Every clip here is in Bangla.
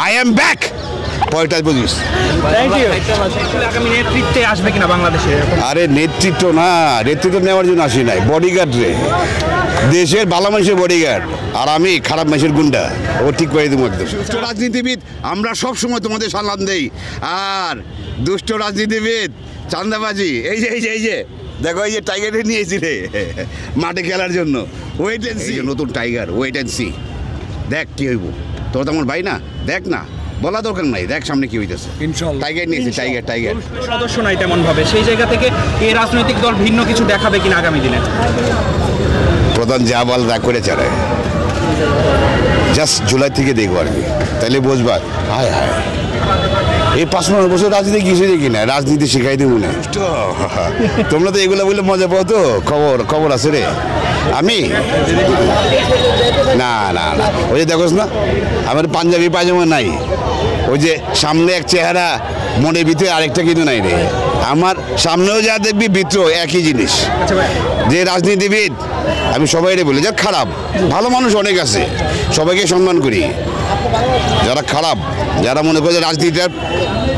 আই এম ব্যাক 45 আগামী নেতৃত্বে আসবে কিনা বাংলাদেশে? আরে নেতৃত্ব না, নেতৃত্ব নেওয়ার জন্য আসি নাই, বডিগার্ড রে, দেশের ভালো মানুষের বডিগার্ড, আর আমি খারাপ মানুষের গুন্ডা। ও ঠিক করে দেবো একদম। দুষ্ট রাজনীতিবিদ আমরা সব সময় তোমাদের সালাম দেই, আর দুষ্ট রাজনীতিবিদ চান্দাবাজি এই যে দেখো, এই যে টাইগারে নিয়েছি রে মাঠে খেলার জন্য। ওয়েট অ্যান্ড সি, নতুন টাইগার, ওয়েট অ্যান্ড সি, দেখ কি হইব। তোর তো আমার ভাই না, দেখ না, বলা দরকার নাই, দেখ সামনে কি হইতেছে। টাইগার নিয়েছি, টাইগার সদস্য নাই তেমন ভাবে, সেই জায়গা থেকে এই রাজনৈতিক দল ভিন্ন কিছু দেখাবে কিনা আগামী দিনে? প্রধান যা বল তা করে চালায়, জাস্ট জুলাই থেকে দেখবো আর কি, তাহলে বুঝবা। হায় এই ৫-৫ বছর রাজনীতি কিছু দেখি না, রাজনীতি শিখাই দেবো না। তোমরা তো এগুলো বলে মজা পাও তো, খবর আছে রে। আমি না, ওই যে দেখোস না আমার পাঞ্জাবি পায়জামা নাই, ওই যে সামনে এক চেহারা, মনের ভিতরে আরেকটা কিন্তু নাই রে। আমার সামনেও যা দেখবি ভিতরেও একই জিনিস। যে রাজনীতিবিদ আমি সবাই বলি যা খারাপ, ভালো মানুষ অনেক আছে, সবাইকে সম্মান করি। যারা খারাপ, যারা মনে করে রাজনীতির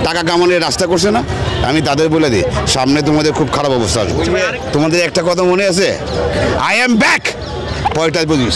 টাকা কামানোর রাস্তা করছে না, আমি তাদের বলে দিই সামনে তোমাদের খুব খারাপ অবস্থা আসবে। তোমাদের একটা কথা মনে আছে, আই এম ব্যাক 45।